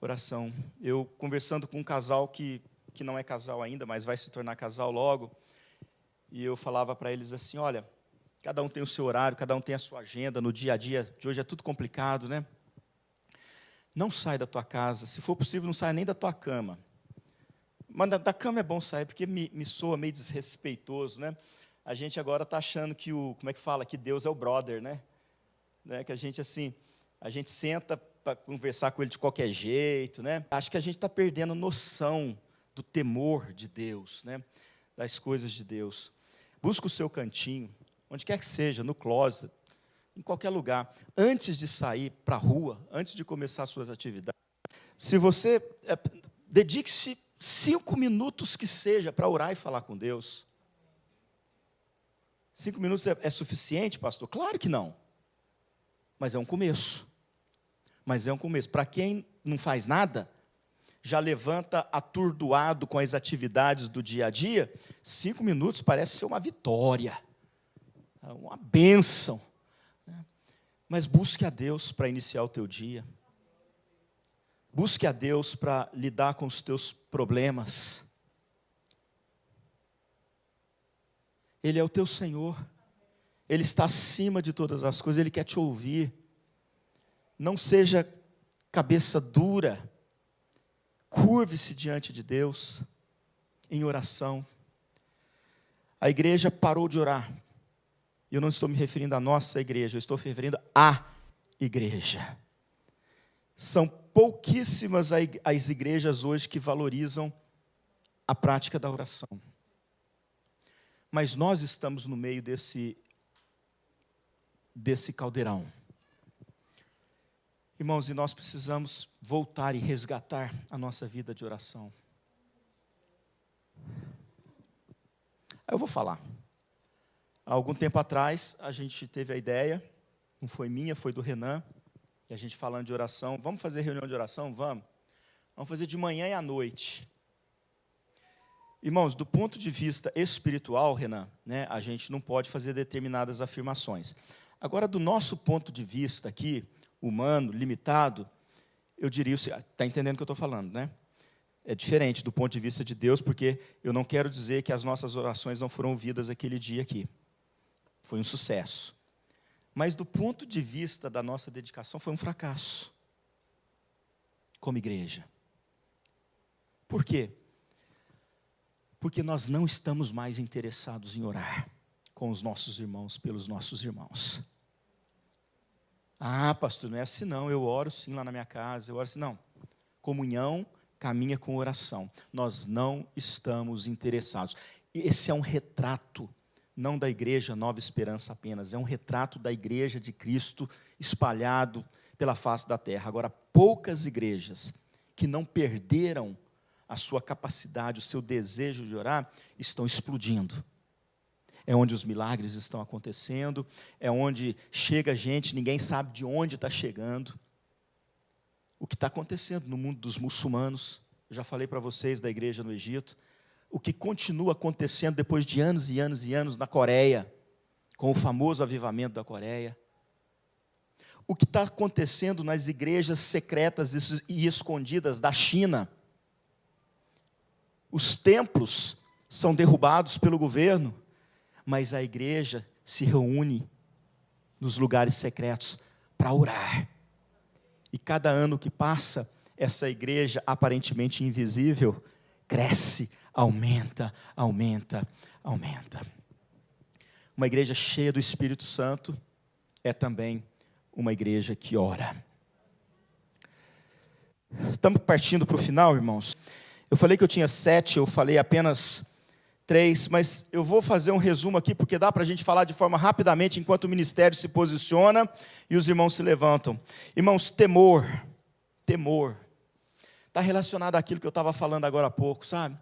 Oração. Eu conversando com um casal que não é casal ainda, mas vai se tornar casal logo, e eu falava para eles assim, olha, cada um tem o seu horário, cada um tem a sua agenda, no dia a dia de hoje é tudo complicado, né? Não sai da tua casa, se for possível, não saia nem da tua cama. Mas da cama é bom sair, porque me soa meio desrespeitoso, né? A gente agora está achando que como é que fala? Que Deus é o brother, né? Que a gente assim, a gente senta para conversar com ele de qualquer jeito, né? Acho que a gente está perdendo noção do temor de Deus, né? Das coisas de Deus. Busca o seu cantinho, onde quer que seja, no closet, em qualquer lugar, antes de sair para a rua, antes de começar as suas atividades. Se você dedique-se 5 minutos que seja para orar e falar com Deus. 5 minutos é suficiente, pastor? Claro que não. Mas é um começo. Para quem não faz nada, já levanta atordoado com as atividades do dia a dia, 5 minutos parece ser uma vitória, uma bênção. Mas busque a Deus para iniciar o teu dia. Busque a Deus para lidar com os teus problemas. Ele é o teu Senhor. Ele está acima de todas as coisas. Ele quer te ouvir. Não seja cabeça dura. Curve-se diante de Deus em oração. A igreja parou de orar. Eu não estou me referindo à nossa igreja, eu estou me referindo à igreja. São pouquíssimas as igrejas hoje que valorizam a prática da oração. Mas nós estamos no meio desse caldeirão. Irmãos, e nós precisamos voltar e resgatar a nossa vida de oração. Eu vou falar. Há algum tempo atrás, a gente teve a ideia, não foi minha, foi do Renan, e a gente falando de oração, vamos fazer reunião de oração? Vamos. Vamos fazer de manhã e à noite. Irmãos, do ponto de vista espiritual, Renan, né, a gente não pode fazer determinadas afirmações. Agora, do nosso ponto de vista aqui, humano, limitado, eu diria, está entendendo o que eu estou falando, né? É diferente do ponto de vista de Deus, porque eu não quero dizer que as nossas orações não foram ouvidas aquele dia aqui. Foi um sucesso. Mas do ponto de vista da nossa dedicação, foi um fracasso. Como igreja. Por quê? Porque nós não estamos mais interessados em orar com os nossos irmãos, pelos nossos irmãos. Ah, pastor, não é assim não, eu oro sim lá na minha casa, eu oro assim, não. Comunhão caminha com oração. Nós não estamos interessados. Esse é um retrato, não da igreja Nova Esperança apenas, é um retrato da igreja de Cristo espalhado pela face da terra. Agora, poucas igrejas que não perderam a sua capacidade, o seu desejo de orar, estão explodindo. É onde os milagres estão acontecendo, é onde chega gente, ninguém sabe de onde está chegando. O que está acontecendo no mundo dos muçulmanos, eu já falei para vocês da igreja no Egito, o que continua acontecendo depois de anos e anos e anos na Coreia, com o famoso avivamento da Coreia. O que está acontecendo nas igrejas secretas e escondidas da China. Os templos são derrubados pelo governo, mas a igreja se reúne nos lugares secretos para orar. E cada ano que passa, essa igreja aparentemente invisível cresce, aumenta, aumenta, aumenta. Uma igreja cheia do Espírito Santo é também uma igreja que ora. Estamos partindo para o final, irmãos. Eu falei que eu tinha 7, eu falei apenas 3, mas eu vou fazer um resumo aqui, porque dá para a gente falar de forma rapidamente, enquanto o ministério se posiciona e os irmãos se levantam. Irmãos, temor, está relacionado àquilo que eu estava falando agora há pouco, sabe?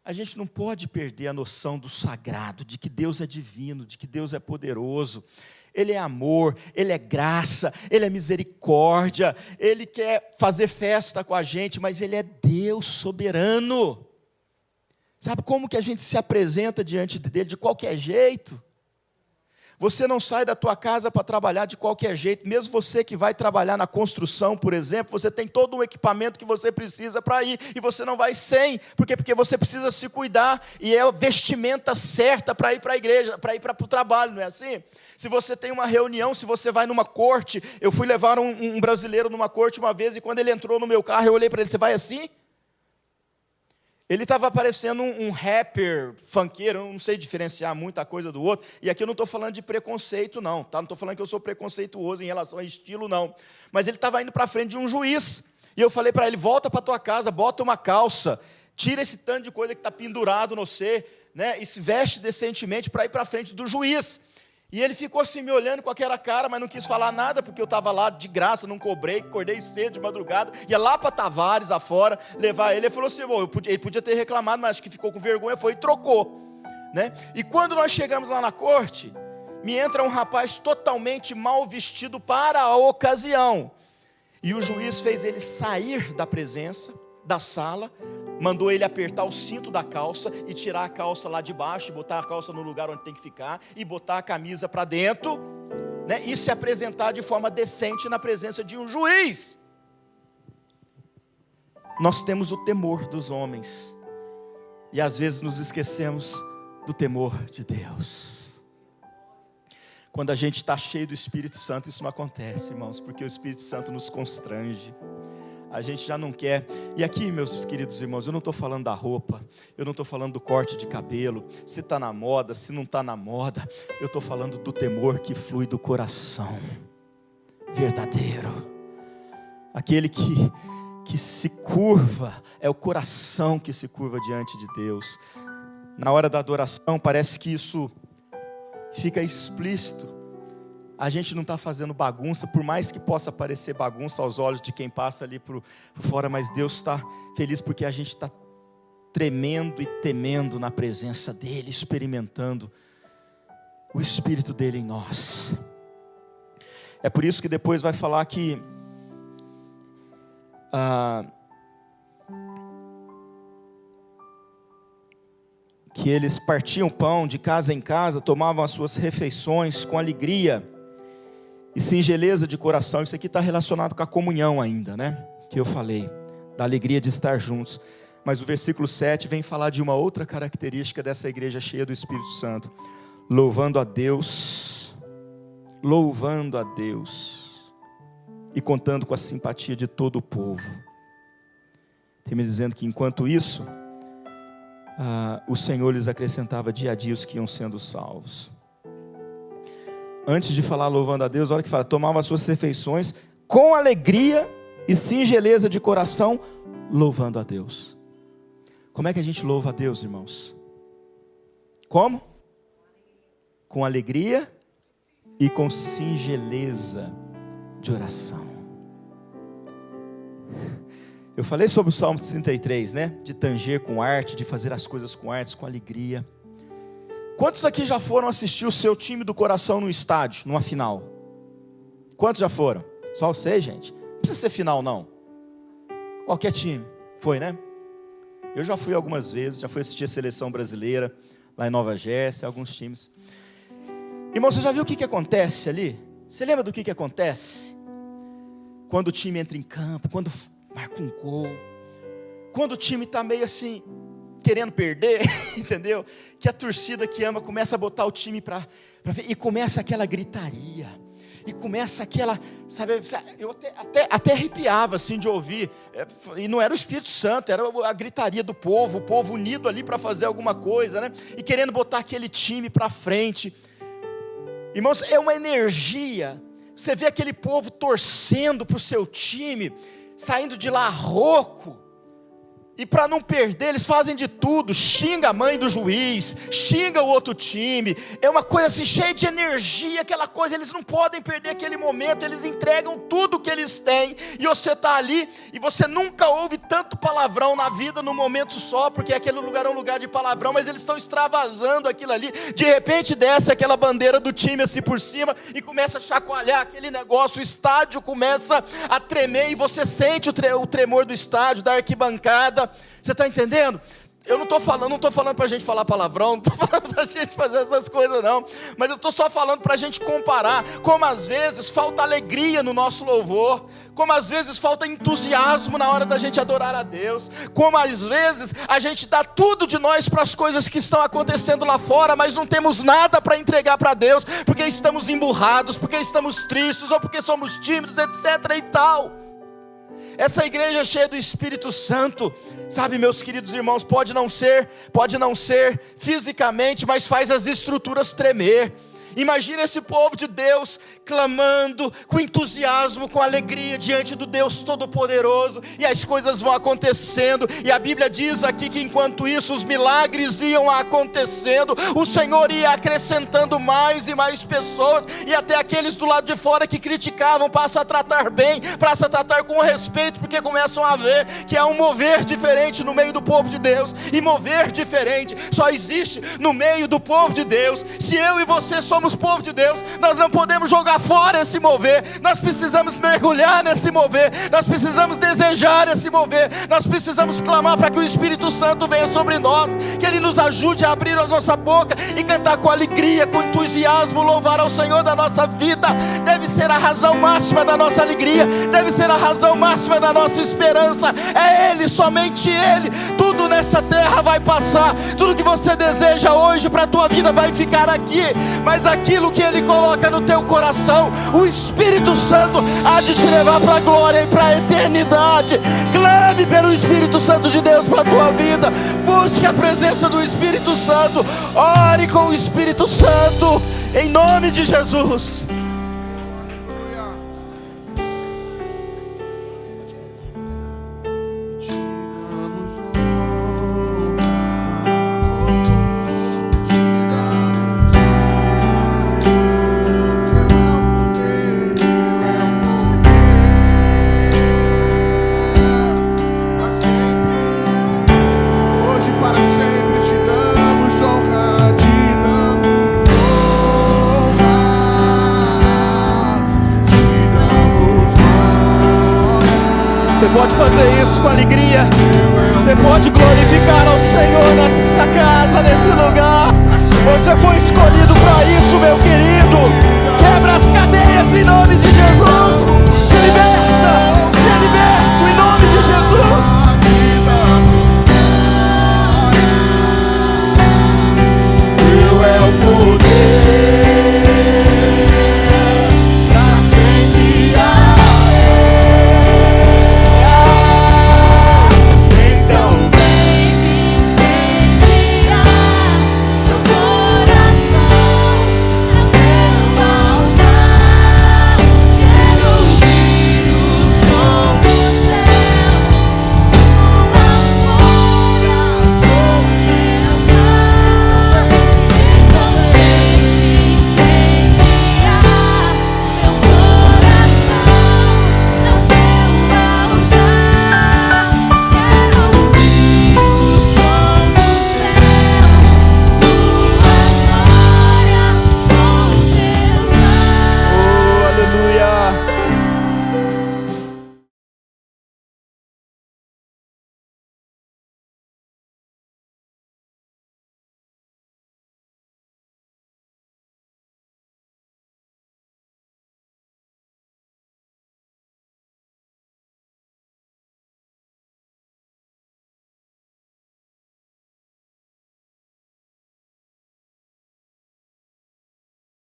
A gente não pode perder a noção do sagrado, de que Deus é divino, de que Deus é poderoso. Ele é amor, Ele é graça, Ele é misericórdia, Ele quer fazer festa com a gente, mas Ele é Deus soberano. Sabe como que a gente se apresenta diante dele? De qualquer jeito. Você não sai da tua casa para trabalhar de qualquer jeito. Mesmo você que vai trabalhar na construção, por exemplo, você tem todo o equipamento que você precisa para ir, e você não vai sem. Por quê? Porque você precisa se cuidar, e é a vestimenta certa para ir para a igreja, para ir para o trabalho, não é assim? Se você tem uma reunião, se você vai numa corte, eu fui levar um brasileiro numa corte uma vez, e quando ele entrou no meu carro, eu olhei para ele, você vai assim? Ele estava parecendo um rapper, funkeiro, eu não sei diferenciar muita coisa do outro. E aqui eu não estou falando de preconceito, não. Tá? Não estou falando que eu sou preconceituoso em relação a estilo, não. Mas ele estava indo para frente de um juiz. E eu falei para ele, volta para tua casa, bota uma calça, tira esse tanto de coisa que está pendurado no você, né, e se veste decentemente para ir para frente do juiz. E ele ficou assim me olhando com aquela cara, mas não quis falar nada, porque eu estava lá de graça, não cobrei, acordei cedo de madrugada, ia lá para Tavares, afora, levar ele. Ele falou assim, ele podia ter reclamado, mas acho que ficou com vergonha, foi e trocou. Né? E quando nós chegamos lá na corte, me entra um rapaz totalmente mal vestido para a ocasião. E o juiz fez ele sair da presença, da sala, mandou ele apertar o cinto da calça e tirar a calça lá de baixo, e botar a calça no lugar onde tem que ficar, e botar a camisa para dentro, né, e se apresentar de forma decente na presença de um juiz. Nós temos o temor dos homens, e às vezes nos esquecemos do temor de Deus. Quando a gente está cheio do Espírito Santo, isso não acontece, irmãos, porque o Espírito Santo nos constrange. A gente já não quer. E aqui, meus queridos irmãos, eu não estou falando da roupa, eu não estou falando do corte de cabelo, se está na moda, se não está na moda. Eu estou falando do temor que flui do coração verdadeiro. Aquele que se curva, é o coração que se curva diante de Deus. Na hora da adoração, parece que isso fica explícito. A gente não está fazendo bagunça, por mais que possa parecer bagunça aos olhos de quem passa ali por fora, mas Deus está feliz porque a gente está tremendo e temendo na presença dEle, experimentando o Espírito dEle em nós. É por isso que depois vai falar que eles partiam pão de casa em casa, tomavam as suas refeições com alegria e singeleza de coração. Isso aqui está relacionado com a comunhão ainda, né? Que eu falei, da alegria de estar juntos. Mas o versículo 7 vem falar de uma outra característica dessa igreja cheia do Espírito Santo. Louvando a Deus, e contando com a simpatia de todo o povo. Tem me dizendo que enquanto isso, o Senhor lhes acrescentava dia a dia os que iam sendo salvos. Antes de falar louvando a Deus, olha que fala, tomava as suas refeições com alegria e singeleza de coração, louvando a Deus. Como é que a gente louva a Deus, irmãos? Como? Com alegria e com singeleza de oração. Eu falei sobre o Salmo 63, né? De tanger com arte, de fazer as coisas com arte, com alegria. Quantos aqui já foram assistir o seu time do coração no estádio, numa final? Quantos já foram? Só você, gente? Não precisa ser final, não. Qualquer time. Foi, né? Eu já fui algumas vezes, já fui assistir a seleção brasileira, lá em Nova Jersey, alguns times. Irmão, você já viu o que acontece ali? Você lembra do que acontece? Quando o time entra em campo, quando marca um gol, quando o time está meio assim, querendo perder, entendeu? Que a torcida que ama começa a botar o time para ver, e começa aquela gritaria, e começa aquela, sabe, eu até arrepiava assim de ouvir, e não era o Espírito Santo, era a gritaria do povo, o povo unido ali para fazer alguma coisa, né? E querendo botar aquele time para frente. Irmãos, é uma energia. Você vê aquele povo torcendo para o seu time, saindo de lá rouco. E para não perder, eles fazem de tudo. Xinga a mãe do juiz, xinga o outro time. É uma coisa assim, cheia de energia, aquela coisa. Eles não podem perder aquele momento. Eles entregam tudo que eles têm. E você está ali, e você nunca ouve tanto palavrão na vida num momento só, porque aquele lugar é um lugar de palavrão, mas eles estão extravasando aquilo ali. De repente desce aquela bandeira do time assim por cima, e começa a chacoalhar aquele negócio. O estádio começa a tremer, e você sente o tremor do estádio, da arquibancada. Você está entendendo? Eu não estou falando para a gente falar palavrão, não estou falando para a gente fazer essas coisas não, mas eu estou só falando para a gente comparar, como às vezes falta alegria no nosso louvor, como às vezes falta entusiasmo na hora da gente adorar a Deus, como às vezes a gente dá tudo de nós para as coisas que estão acontecendo lá fora, mas não temos nada para entregar para Deus, porque estamos emburrados, porque estamos tristes, ou porque somos tímidos, etc. e tal. Essa igreja cheia do Espírito Santo, sabe, meus queridos irmãos, pode não ser fisicamente, mas faz as estruturas tremer. Imagina esse povo de Deus clamando com entusiasmo, com alegria diante do Deus Todo-Poderoso, e as coisas vão acontecendo, e a Bíblia diz aqui que enquanto isso os milagres iam acontecendo, o Senhor ia acrescentando mais e mais pessoas, e até aqueles do lado de fora que criticavam passam a tratar bem, passam a tratar com respeito, porque começam a ver que há um mover diferente no meio do povo de Deus, e mover diferente só existe no meio do povo de Deus. Se eu e você somos povo de Deus, nós não podemos jogar fora esse mover, nós precisamos mergulhar nesse mover, nós precisamos desejar esse mover, nós precisamos clamar para que o Espírito Santo venha sobre nós, que Ele nos ajude a abrir a nossa boca e cantar com alegria, com entusiasmo, louvar ao Senhor da nossa vida. Deve ser a razão máxima da nossa alegria, deve ser a razão máxima da nossa esperança. É Ele, somente Ele. Tudo nessa terra vai passar, tudo que você deseja hoje para a tua vida vai ficar aqui, mas aquilo que Ele coloca no teu coração, o Espírito Santo há de te levar para a glória e para a eternidade. Clame pelo Espírito Santo de Deus para a tua vida, busque a presença do Espírito Santo, ore com o Espírito Santo, em nome de Jesus. Você pode fazer isso com alegria. Você pode glorificar ao Senhor nessa casa, nesse lugar. Você foi escolhido para isso, meu querido. Quebra as cadeias em nome de Jesus. Se libera.